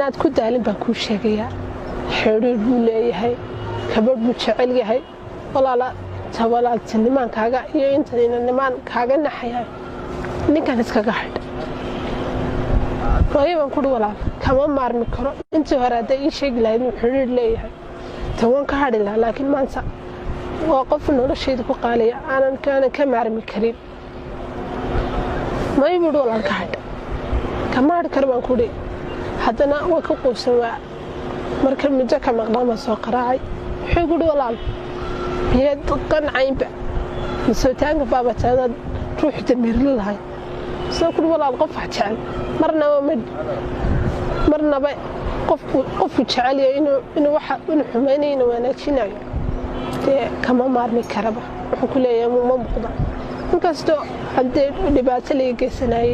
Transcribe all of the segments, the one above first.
inaad ku daalin baan kuu sheegayaa xiriir buu leeyahay gabadh buu jecel yahay walaaltinimaankaaga iyo inta nimaan kaaga naxaya ninkan iskaga xidh waayo ku walaal kama maarmi karo intii hore hadday ii sheegi lahayd inuu xiriir leeyahay tawan ka hadhi lahaa laakiin maanta waa qof noloshayda ku qaaliya aanan ka maarmi karin ma ibuudh walaal ka hadh kama hadhi karo baan kudhi haddana waa ka quusan waa marka muddo ka maqnaama soo qaraacay wuxuu gudhi walaal miyaad qancaynba masootaanka baabataadaad ruuxu dameerli lahay soo kudhi walaal qof wax jecel marnaba qofku jecel yahay inuu xumaynayna wanaajinayo dee kama maarmi karaba wuxuu ku leeyahay ma muuqda inkastoo haddee dhibaato laga geysanayay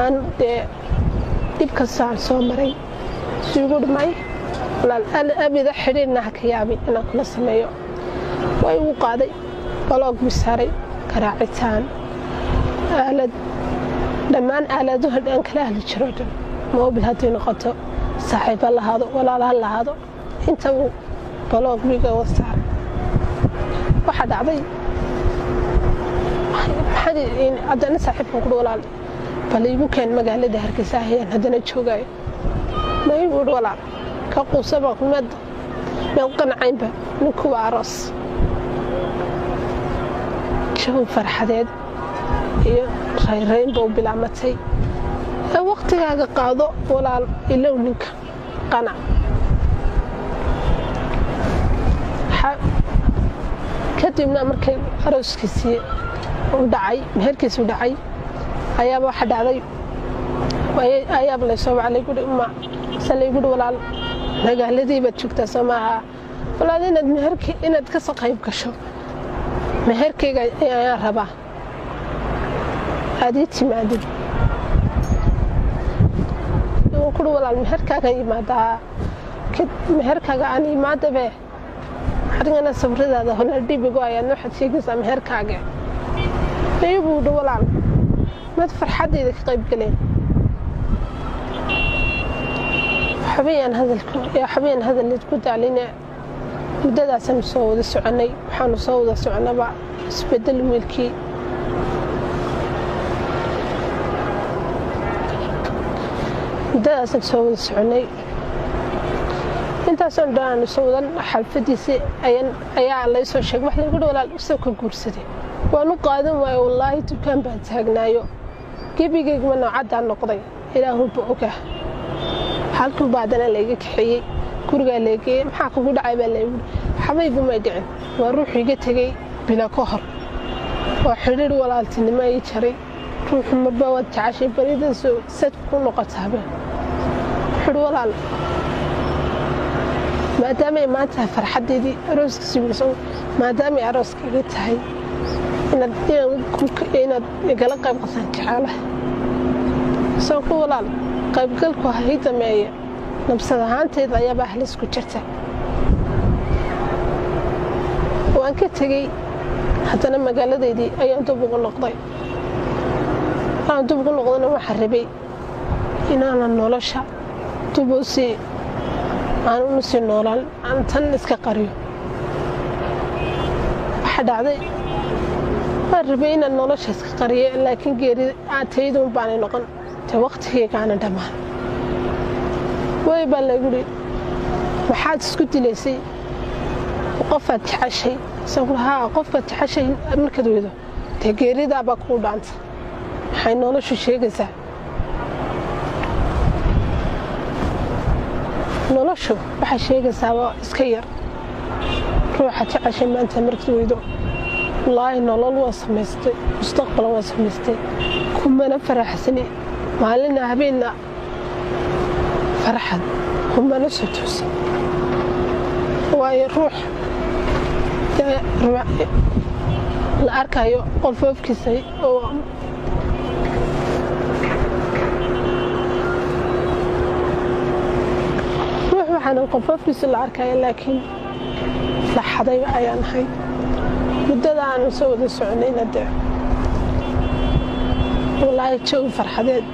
aan dee dhib kastaan soo maray isugu dhimay walaal abida xidhiirna ha ka yaabin inaan kula sameeyo way ugu qaaday baloog bisaaray karaacitaan aalad dhammaan aaladuha dhan kala ahli jiro dhan moobil hadday noqoto saaxiib ha lahaado walaal ha lahaado inta uu baloog biga wasaaray waxa dhacday haddana saaxiibkan ku walaal bal iigu keen magaalada Hargeysa ayaan haddana joogayo ma ibuudh walaal ka quusaba meel qancaynba ninku waa aroos joog farxadeed iyo rayrayn buu bilaamatay waqtigaaga qaado walaal ilow ninka qanac kadibna markay arooskiisii u dhacay meherkiisu dhacay ayaaba waxa dhacday ayaaba la soo wacay guri salay guri walaal magaaladii baad joogtaa Soomaha walaal inaad ka soo qayb gasho meherkayga ayaan rabaa hadii timaadid kuri walaal meherkaaga yimaada meherkaaga aan yimaadabe arigana sabradaada hona dhibigo ayaan waxaad sheegaysaa meherkaaga ibuudh walaal mad farxadeyda ka qayb galeen حبيان هذا اللي تقول علينا مدة سنسوي السعني حنسوي السعني بقى سبدل ملكي مدة سنسوي السعني أنت سندان نسوي حلفتي سي أيا الله يسوي شيء واحد يقول ولا أسوق كورسدي وأنا قادم والله تكان بتهجنايو كيبي جيك من عد عن نقضي إلى هو بوكه halku baadana laga kaxeeyay guriga leegay maxaa kugu dhacay baa leeyahay xabaygu ma dhicin waa ruux iga tagay bila ka hor oo xiriir walaaltinimo ay jaray ruux marba wad jacashay baridan soo sad ku noqotaba xiriir walaal maadaama maanta farxadeedii arooskiisa maadaama arooskiga tahay inaad igala qayb qasan jecelahay soo ku walaal qaybgalku haydameeyo nabsad ahaanteeda ayaa halis ku jirta waan ka tagay haddana magaaladeedii ayaan dib ugu noqday waxa rabay inaan nolosha dubusi aan u sii noolal aan tan iska qariyo waxa dhacday waan rabay inaan nolosha iska qariyo laakiin geeri aataydu baan noqon waqtigii kaana dhamaan way baa la guri waxaad isku dilaysay qofaad jacashay sabraha qofaad jacashay markaad weydo geerida baa ku dhaanta waxay noloshu sheegaysaa noloshu waxay sheegaysaa waa iska yar ruuxa jacashay maanta markaad weydo wallaahi nolol waa samaystay mustaqbal waa samaystay kumana faraxsani maalina habeenna farxad kumana sotos waayo ruux la arkayo qolfoofkiisa oo ruux waxaan qolfoofkiisa la arkayo laakiin la xaday ayaan ahay muddada aan soo wada soconayna dee wallaahi joog farxadeed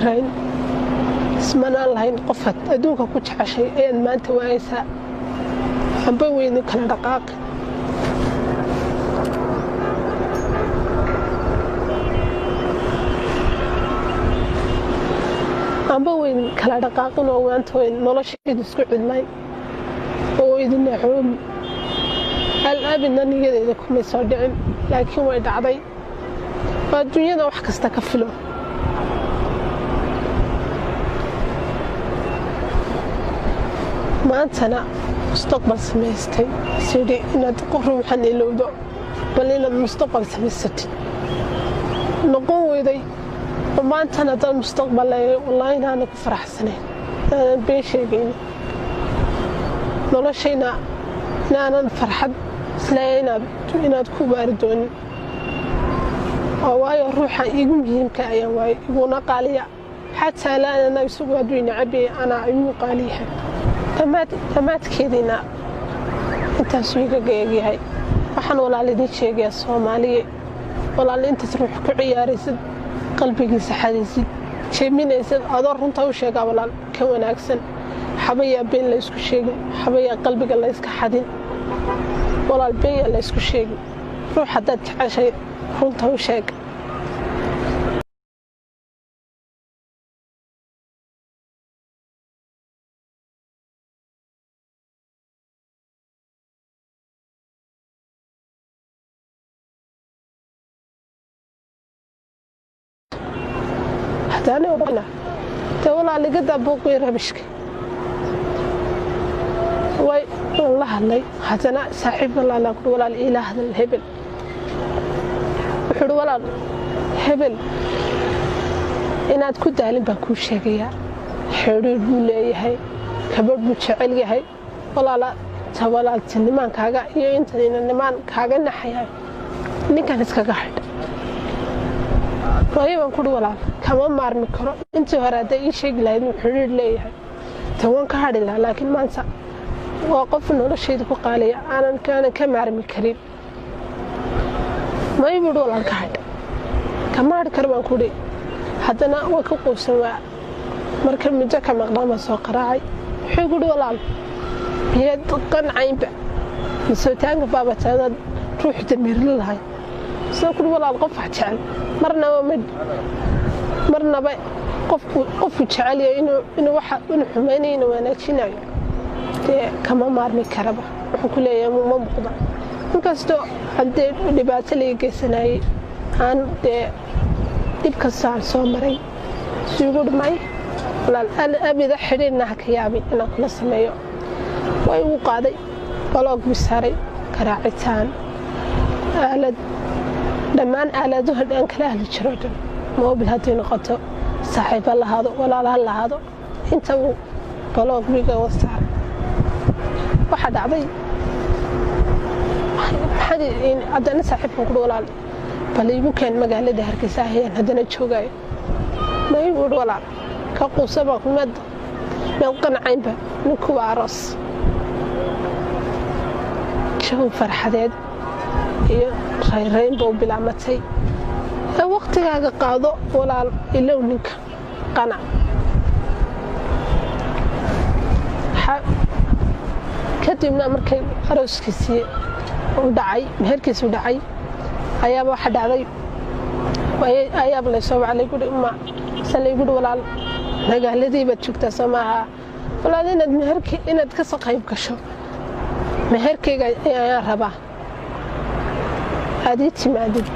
rayn ismanaan lahayn qofkaad adduunka ku jeceshay ayaad maanta waayaysaa amba weydin kala dhaqaaqi amba weydin kala dhaqaaqin oo maanta weyn nolosheedu isku cidlayn oo idin naxoomi al-abidna niyadeeda kumay soo dhicin laakiin way dhacday waa adduunyada wax kasta ka filo maantana mustaqbal samaystay sidii inaad ruuxan ilowdo bal inaad mustaqbal samaysatid noqon weyday maantana dad mustaqbal leeyahay wallaahi inaana ku faraxsanayn inaanan been sheegaynin noloshayna inaanan farxad isleeyahay inaad ku baari doonin waayo ruuxa igu muhiimka ayaan waaye iguna qaaliya xataa laanana isagu hadduu nacabiyay anaa igu qaaliyahay dhammaadkeediina intaasuu igaga egyahay waxaan walaal idin sheegayaa soomaaliye walaal intaad ruux ku ciyaaraysid qalbigiisa xadaysid jeeminaysad adoo runta u sheegaa walaal ka wanaagsan xabayaa been laysku sheegin xabayaa qalbiga layska xadin walaal beenyaa laysku sheegin ruux haddaad jeceshay runta u sheeg haddaanay odhana dee walaal iga daabuuqii rabishka way la hadlay haddana saaxiib walaalaa kuhi walaal iila hadal hebel wuxuu uhi walaal hebel inaad ku daalin baan kuu sheegayaa xidhiir buu leeyahay gabadh buu jecel yahay walaaltinimaankaaga iyo intaninimaan kaaga naxayaa ninkan iskaga xidha waayo baan kuhi walaal kama maarmi karo intii hore hadday ii sheegi lahayd inuu xidhiir leeyahay tan waan ka hadhi lahaa laakiin maanta waa qof noloshayda ku qaaliya aanan ka maarmi karin may buuhi walaal ka hadh kama hadhi karo baan kuhi haddana waa ka quusan waa marka muddo ka maqnaamaa soo qaraacay wuxuu kuhi walaal miyaad qancaynba misotaanka baabataadaad ruux damiirli lahay soo kuhi walaal qof wax jecel marnaba qofku jecel yahay inuu xumaynayna wanaajinayo dee kama maarmi karaba wuxuu ku leeyahay muma muuqda inkastoo haddee dhibaato laga geysanayay aan dee dhib kastaan soo maray isugu dhimay walaal abida xidhiirna ha ka yaabin inaan kula sameeyo way ugu qaaday baloog bisaaray karaacitaan aalad dhammaan aaladuha dhan kala ahli jiro dhan moobil hadday noqoto saaxiib ha lahaado walaal ha lahaado inta uu baloog wiga wasaaray waxaa dhacday haddana saaxiibkan kuhi walaal bal iigu keen magaalada Hargeysa ahayaan haddana joogayo ma ii buuhi walaal ka quusaba meel qancaynba ninku waa aroos jawi farxadeed iyo rayrayn buu bilaamatay waqtigaaga qaado walaal ilow ninka qanac kadibna markay arooskiisii u dhacay meherkiisii u dhacay ayaaba waxa dhacday ayaaba laysoo waclay guri umma salay guri walaal magaaladii baad joogtaa soo maaha walaal inaad ka soo qayb gasho meherkayga ayaan rabaa aadii timaadid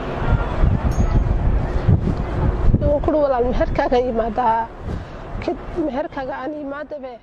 kuri walaal meherkaaga yimaadaa meherkaaga aan yimaadabe